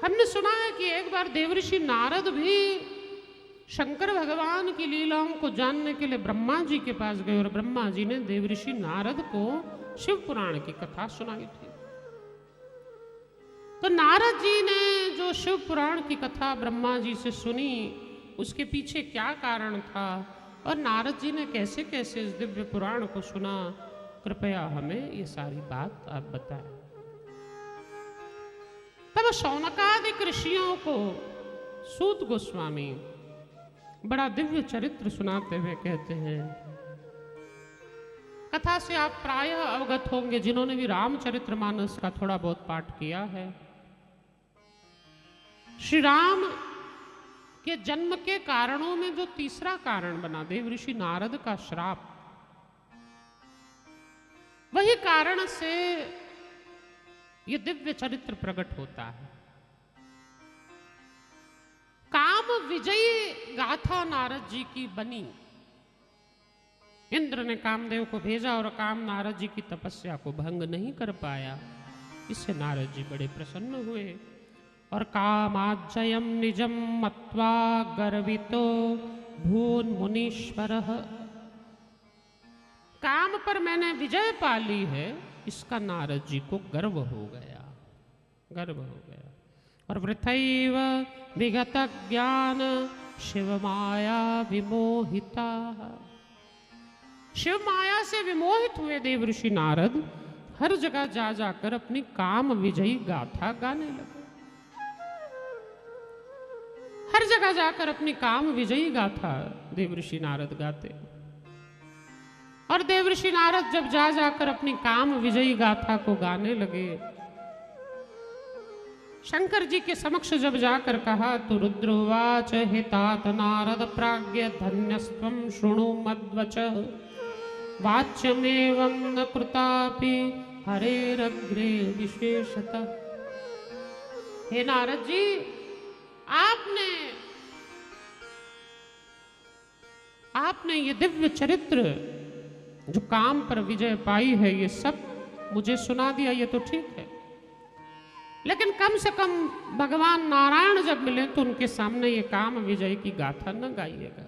हमने सुना है कि एक बार देवऋषि नारद भी शंकर भगवान की लीलाओं को जानने के लिए ब्रह्मा जी के पास गए और ब्रह्मा जी ने देवऋषि नारद को शिव पुराण की कथा सुनाई थी। तो नारद जी ने जो शिव पुराण की कथा ब्रह्मा जी से सुनी, उसके पीछे क्या कारण था और नारद जी ने कैसे कैसे इस दिव्य पुराण को सुना, कृपया हमें ये सारी बात आप बताएं। तब शौनकादिक ऋषियों को सूत गोस्वामी बड़ा दिव्य चरित्र सुनाते हुए कहते हैं, कथा से आप प्रायः अवगत होंगे जिन्होंने भी रामचरितमानस का थोड़ा बहुत पाठ किया है। श्री राम के जन्म के कारणों में जो तीसरा कारण बना देवऋषि नारद का श्राप, वही कारण से ये दिव्य चरित्र प्रकट होता है। काम विजयी गाथा नारद जी की बनी। इंद्र ने कामदेव को भेजा और काम नारद जी की तपस्या को भंग नहीं कर पाया। इससे नारद जी बड़े प्रसन्न हुए और कामाज्जयम निजम मत्वा गर्वितो भून मुनीश्वरः, काम पर मैंने विजय पा ली है, इसका नारद जी को गर्व हो गया, गर्व हो गया। और वृथैव विगत ज्ञान शिव माया विमोहिता, शिव माया से विमोहित हुए देवऋषि नारद हर जगह जा जाकर अपनी काम विजयी गाथा गाने लगे। हर जगह जाकर अपनी काम विजयी गाथा देवऋषि नारद गाते। और देवऋषि नारद जब जा जाकर अपनी काम विजयी गाथा को गाने लगे, शंकर जी के समक्ष जब जाकर कहा तो रुद्रोवाच हितात नारद प्राज्ञ धन्यस्त्वं शृणु मद्वच, वाच्यमेवं न कृतापि हरेरग्रे विशेषतः। हे नारद जी, आपने ये दिव्य चरित्र जो काम पर विजय पाई है, ये सब मुझे सुना दिया, ये तो ठीक है, लेकिन कम से कम भगवान नारायण जब मिले तो उनके सामने ये काम विजय की गाथा न गाइएगा।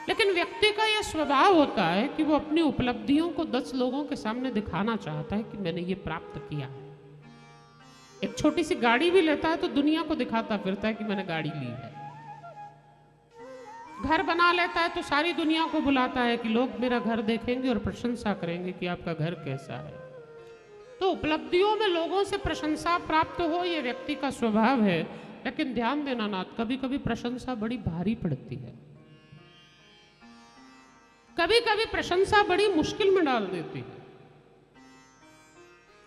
लेकिन व्यक्ति का यह स्वभाव होता है कि वो अपनी उपलब्धियों को 10 लोगों के सामने दिखाना चाहता है कि मैंने ये प्राप्त किया है। एक छोटी सी गाड़ी भी लेता है तो दुनिया को दिखाता फिरता है कि मैंने गाड़ी ली है। घर बना लेता है तो सारी दुनिया को बुलाता है कि लोग मेरा घर देखेंगे और प्रशंसा करेंगे कि आपका घर कैसा है। तो उपलब्धियों में लोगों से प्रशंसा प्राप्त हो, यह व्यक्ति का स्वभाव है। लेकिन ध्यान देना नाथ, कभी कभी प्रशंसा बड़ी भारी पड़ती है, कभी कभी प्रशंसा बड़ी मुश्किल में डाल देती है।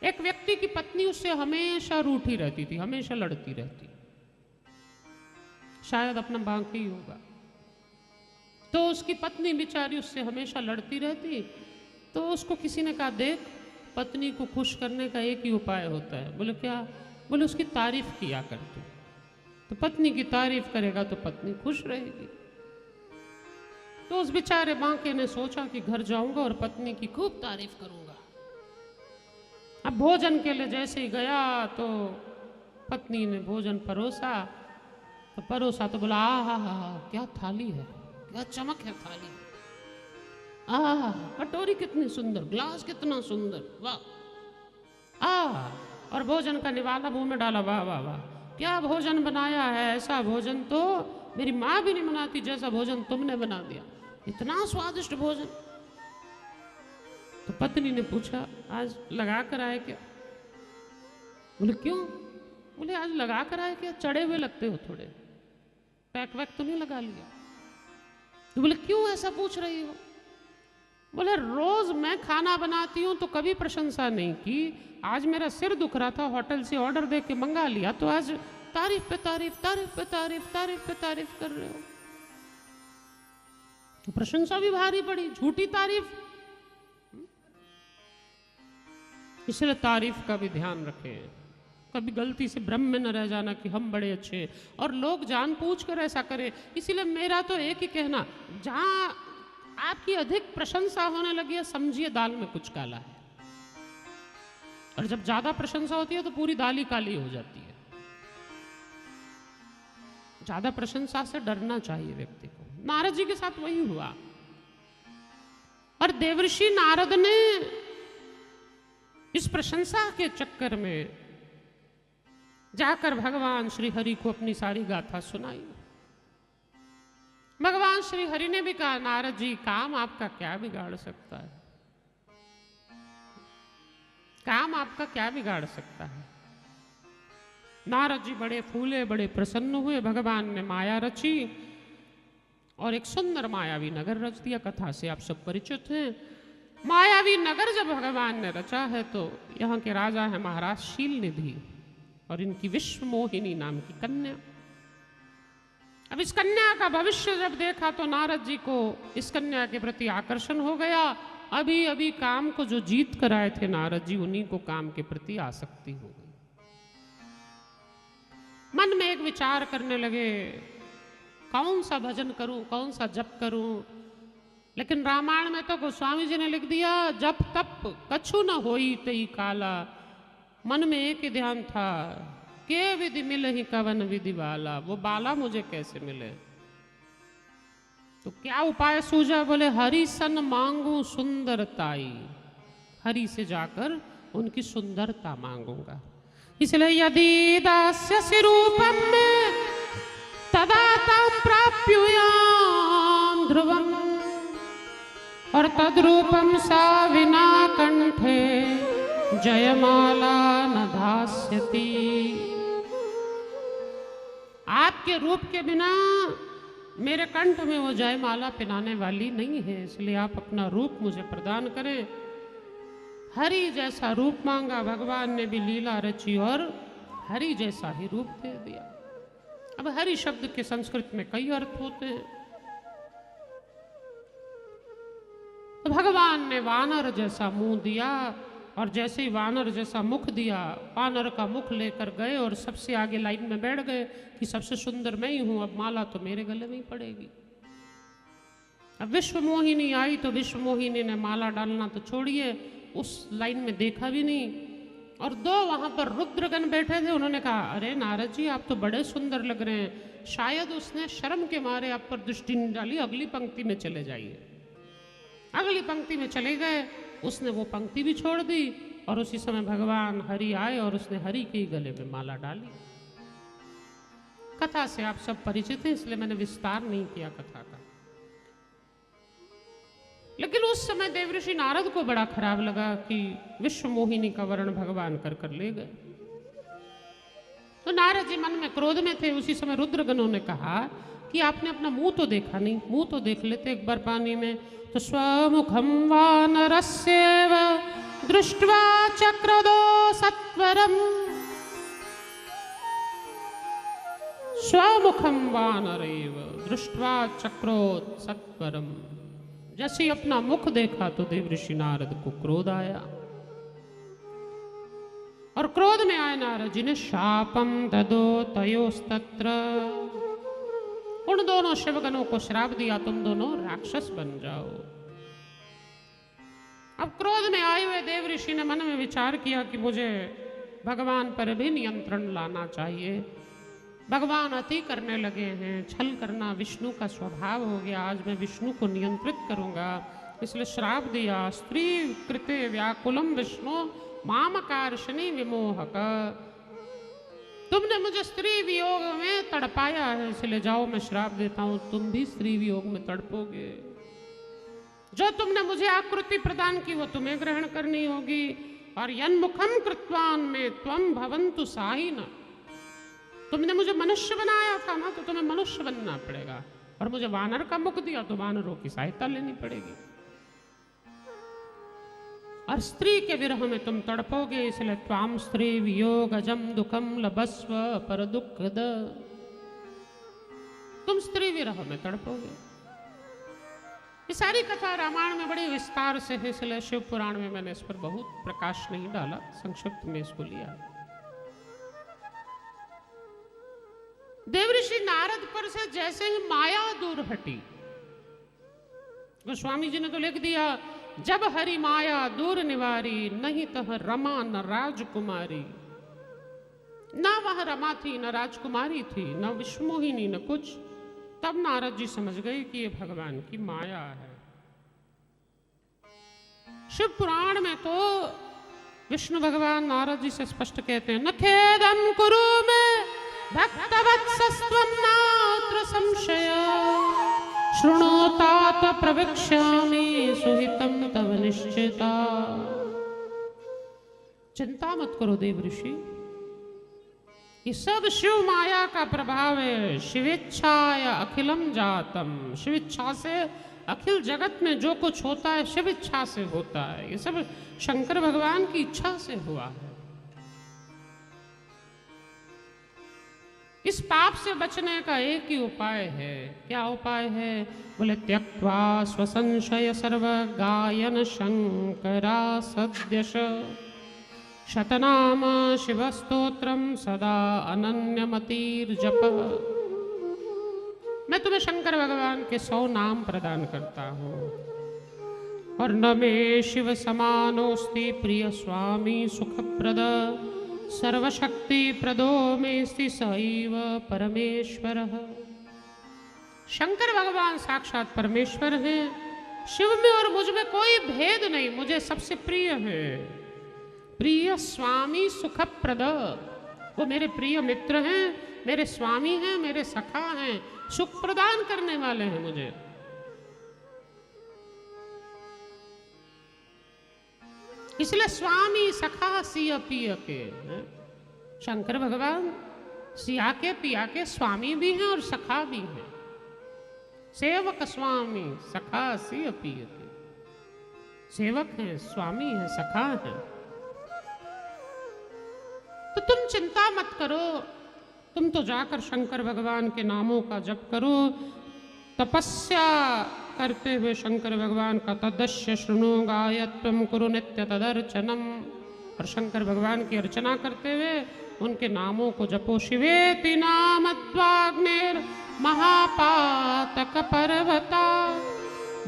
एक व्यक्ति की पत्नी उससे हमेशा रूठी रहती थी, हमेशा लड़ती रहती, शायद अपना बांकी ही होगा। तो उसकी पत्नी बेचारी उससे हमेशा लड़ती रहती। तो उसको किसी ने कहा, देख, पत्नी को खुश करने का एक ही उपाय होता है। बोले क्या? बोले उसकी तारीफ किया कर तू, तो पत्नी की तारीफ करेगा तो पत्नी खुश रहेगी। तो उस बेचारे बांके ने सोचा कि घर जाऊंगा और पत्नी की खूब तारीफ करूंगा। अब भोजन के लिए जैसे ही गया तो पत्नी ने भोजन परोसा तो बोला, आहा क्या थाली है, क्या चमक है थाली, आह कटोरी कितनी सुंदर, ग्लास कितना सुंदर, वाह। और भोजन का निवाला मुंह में डाला, वाह वाह वाह, क्या भोजन बनाया है, ऐसा भोजन तो मेरी माँ भी नहीं बनाती जैसा भोजन तुमने बना दिया, इतना स्वादिष्ट भोजन। तो पत्नी ने पूछा, आज लगा कर आए क्या? बोले क्यों? बोले आज लगा कर आए क्या, चढ़े हुए लगते हो थोड़े, पैक वैक तो नहीं लगा लिया? तो बोले क्यों ऐसा पूछ रही हो? बोले रोज मैं खाना बनाती हूं तो कभी प्रशंसा नहीं की, आज मेरा सिर दुख रहा था, होटल से ऑर्डर दे के मंगा लिया, तो आज तारीफ पे तारीफ, तारीफ पे तारीफ, तारीफ पे तारीफ कर रहे हो। तो प्रशंसा भी भारी पड़ी, झूठी तारीफ। इसलिए तारीफ का भी ध्यान रखें, कभी गलती से भ्रम में न रह जाना कि हम बड़े अच्छे हैं और लोग जानबूझकर ऐसा करें। इसीलिए मेरा तो एक ही कहना, जहां आपकी अधिक प्रशंसा होने लगी है, समझिए दाल में कुछ काला है। और जब ज्यादा प्रशंसा होती है तो पूरी दाल ही काली हो जाती है। ज्यादा प्रशंसा से डरना चाहिए व्यक्ति को। नारद जी के साथ वही हुआ। और देवर्षि नारद ने इस प्रशंसा के चक्कर में जाकर भगवान श्री हरि को अपनी सारी गाथा सुनाई। भगवान श्री हरि ने भी कहा, नारद जी, काम आपका क्या बिगाड़ सकता है? काम आपका क्या बिगाड़ सकता है? नारद जी बड़े फूले, बड़े प्रसन्न हुए। भगवान ने माया रची और एक सुंदर मायावी नगर रच दिया। कथा से आप सब परिचित हैं। मायावी नगर जब भगवान ने रचा है तो यहाँ के राजा है महाराज शीलनिधि और इनकी विश्व मोहिनी नाम की कन्या। अब इस कन्या का भविष्य जब देखा तो नारद जी को इस कन्या के प्रति आकर्षण हो गया। अभी अभी काम को जो जीत कर आए थे नारद जी, उन्हीं को काम के प्रति आसक्ति हो गई। मन में एक विचार करने लगे, कौन सा भजन करूं, कौन सा जप करूं। लेकिन रामायण में तो गोस्वामी जी ने लिख दिया, जप तप कछु न होई तई काला। मन में एक ही ध्यान था, के विधि मिल ही कवन विधि वाला। वो बाला मुझे कैसे मिले? तो क्या उपाय सूझा? बोले, हरि सन मांगू सुंदरताई। हरि से जाकर उनकी सुंदरता मांगूंगा। इसलिए यदि दास्यसि रूपम में तदा तां प्राप्युयाम ध्रुवम और तद्रूपम सा विना कंठे जयमाला न धास्यति। आपके रूप के बिना मेरे कंठ में वो जयमाला पिनाने वाली नहीं है, इसलिए आप अपना रूप मुझे प्रदान करें। हरि जैसा रूप मांगा, भगवान ने भी लीला रची और हरि जैसा ही रूप दे दिया। अब हरि शब्द के संस्कृत में कई अर्थ होते हैं। तो भगवान ने वानर जैसा मुंह दिया और जैसे ही वानर जैसा मुख दिया, वानर का मुख लेकर गए और सबसे आगे लाइन में बैठ गए कि सबसे सुंदर मैं ही हूं, अब माला तो मेरे गले में ही पड़ेगी। अब विश्व मोहिनी आई तो विश्व मोहिनी ने माला डालना तो छोड़िए, उस लाइन में देखा भी नहीं। और दो वहां पर रुद्रगण बैठे थे, उन्होंने कहा, अरे नारद जी, आप तो बड़े सुंदर लग रहे हैं। शायद उसने शर्म के मारे आप पर दृष्टि नहीं डाली, अगली पंक्ति में चले जाइए। अगली पंक्ति में चले गए, उसने वो पंक्ति भी छोड़ दी और उसी समय भगवान हरि आए और उसने हरि के गले में माला डाली। कथा से आप सब परिचित हैं, इसलिए मैंने विस्तार नहीं किया कथा का। लेकिन उस समय देवर्षि नारद को बड़ा खराब लगा कि विश्व मोहिनी का वर्ण भगवान कर कर ले गए। तो नारद जी मन में क्रोध में थे। उसी समय रुद्रगणों ने कहा कि आपने अपना मुंह तो देखा नहीं, मुंह तो देख लेते एक बार पानी में। तो स्वमुखम वानरस्येव दृष्ट्वा चक्रदो सत्वरम। स्वमुखम वानरेव दृष्ट्वा चक्रोत सत्वरम। जैसे अपना मुख देखा तो देवर्षि नारद को क्रोध आया और क्रोध में आए नारद जी ने शापम ददो तयोस्तत्र। उन दोनों शिवगणों को श्राप दिया, तुम दोनों राक्षस बन जाओ। अब क्रोध में आए हुए देवर्षि ने मन में विचार किया कि मुझे भगवान पर भी नियंत्रण लाना चाहिए। भगवान अति करने लगे हैं, छल करना विष्णु का स्वभाव हो गया। आज मैं विष्णु को नियंत्रित करूंगा, इसलिए श्राप दिया। स्त्री कृते व्याकुलम विष्णु मामकार्षणी विमोहक। तुमने मुझे स्त्री वियोग में तड़पाया है, इसलिए जाओ मैं श्राप देता हूं, तुम भी स्त्री वियोग में तड़पोगे। जो तुमने मुझे आकृति प्रदान की वो तुम्हें ग्रहण करनी होगी। और यन्मुखम कृत्वान में त्वम भवन्तु साहिन। तुमने मुझे मनुष्य बनाया था ना, तो तुम्हें मनुष्य बनना पड़ेगा। और मुझे वानर का मुख दिया तो वानरों की सहायता लेनी पड़ेगी। और स्त्री के विरह में तुम तड़पोगे, इसलिए त्वाम स्त्री वियोग अजम दुखम लभस्व पर दुखद। तुम स्त्री विरह में तड़पोगे। ये सारी कथा रामायण में बड़े विस्तार से है, इसलिए शिव पुराण में मैंने इस पर बहुत प्रकाश नहीं डाला, संक्षिप्त में इसको लिया। देवर्षि नारद पर से जैसे ही माया दूर हटी, गोस्वामी जी ने तो लिख दिया जब हरि माया दूर निवारी, नहीं तह रमा न राजकुमारी। ना वह रमा थी, न राजकुमारी थी, न विश्वमोहिनी, न कुछ। तब नारद जी समझ गए कि ये भगवान की माया है। शिव पुराण में तो विष्णु भगवान नारद जी से स्पष्ट कहते हैं, न खेदम कुरु में भक्तवत्सस्त्वं नात्र संशय, शृणोतात प्रवक्ष्यामि सुहितं तव निश्चिता। चिंता मत करो देव ऋषि, ये सब शिव माया का प्रभाव है। शिवेच्छाय अखिलम जातम, शिव इच्छा से अखिल जगत में जो कुछ होता है शिव इच्छा से होता है। ये सब शंकर भगवान की इच्छा से हुआ है। इस पाप से बचने का एक ही उपाय है। क्या उपाय है? बोले त्यक्त्वा स्वसंशय सर्व गायन शंकरा सद्यश, शतनाम शिवस्तोत्रम सदा अनन्यमतिर्जप। मैं तुम्हें शंकर भगवान के 100 नाम प्रदान करता हूँ। और न मे शिव समानोस्ति प्रिय स्वामी सुखप्रद, सर्वशक्ति प्रदो मेस्ति सैव परमेश्वरः। शंकर भगवान साक्षात परमेश्वर हैं। शिव में और मुझ में कोई भेद नहीं, मुझे सबसे प्रिय है। प्रिय स्वामी सुखप्रद, वो मेरे प्रिय मित्र हैं, मेरे स्वामी हैं, मेरे सखा हैं, सुख प्रदान करने वाले हैं मुझे। इसलिए स्वामी सखा सिया पिया के, शंकर भगवान सिया के पिया के स्वामी भी हैं और सखा भी हैं। सेवक स्वामी सखा सिया पिया के, सेवक हैं, स्वामी हैं, सखा हैं। तो तुम चिंता मत करो, तुम तो जाकर शंकर भगवान के नामों का जप करो। तपस्या करते हुए शंकर भगवान का तदस्य शृणु गायत्वं कुरु नित्य तदर्चनम, और शंकर भगवान की अर्चना करते हुए उनके नामों को जपो। शिवेति नामद्वाग्नेर महापातक पर्वता,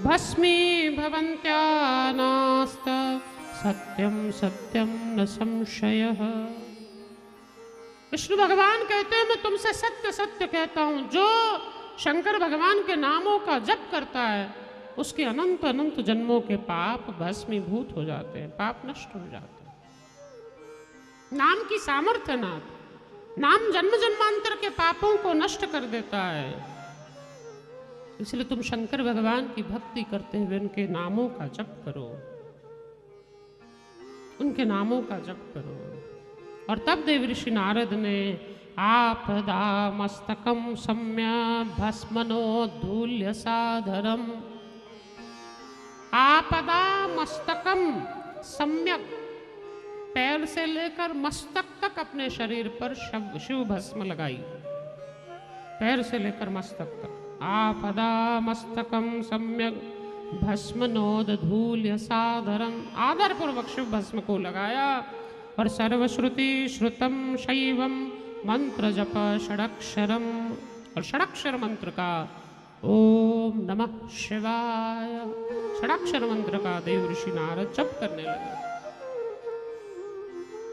भस्मी भवन्त्या नास्त सत्यम सत्यम न संशयः। विष्णु भगवान कहते हैं, मैं तुमसे सत्य सत्य कहता हूं, जो शंकर भगवान के नामों का जप करता है उसके अनंत अनंत जन्मों के पाप भस्मीभूत हो जाते हैं, पाप नष्ट हो जाते हैं। नाम की सामर्थ्य नाम जन्म जन्मांतर के पापों को नष्ट कर देता है। इसलिए तुम शंकर भगवान की भक्ति करते हुए उनके नामों का जप करो, उनके नामों का जप करो। और तब देव ऋषि नारद ने आपदा मस्तकम सम्य भस्मनोद्धूल्य साधरम, आपदा मस्तकम सम्यक, पैर से लेकर मस्तक तक अपने शरीर पर शिव भस्म लगाई, पैर से लेकर मस्तक तक। आपदा मस्तकम सम्यक भस्मनोद्धूल्य साधरम, आदर पूर्वक शिव भस्म को लगाया। और सर्वश्रुति श्रुतम शैवम मंत्र जप षडक्षरम, और षडक्षर मंत्र का ओम नमः शिवाय, षडक्षर मंत्र का देव ऋषि नारद जप करने लगे।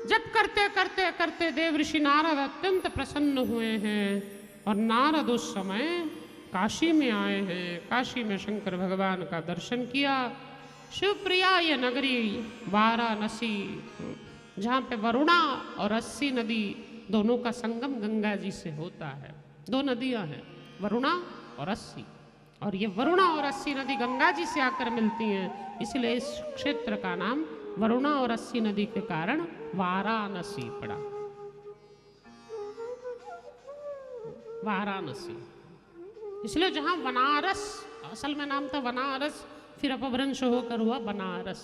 जप करते करते करते देव ऋषि नारद अत्यंत प्रसन्न हुए हैं। और नारद उस समय काशी में आए हैं, काशी में शंकर भगवान का दर्शन किया। शिवप्रिया ये नगरी वाराणसी, जहाँ पे वरुणा और अस्सी नदी दोनों का संगम गंगा जी से होता है। 2 नदियाँ हैं, वरुणा और अस्सी, और ये वरुणा और अस्सी नदी गंगा जी से आकर मिलती हैं। इसलिए इस क्षेत्र का नाम वरुणा और अस्सी नदी के कारण वाराणसी पड़ा, वाराणसी। इसलिए जहाँ बनारस असल में नाम था बनारस, फिर अपभ्रंश होकर हुआ बनारस।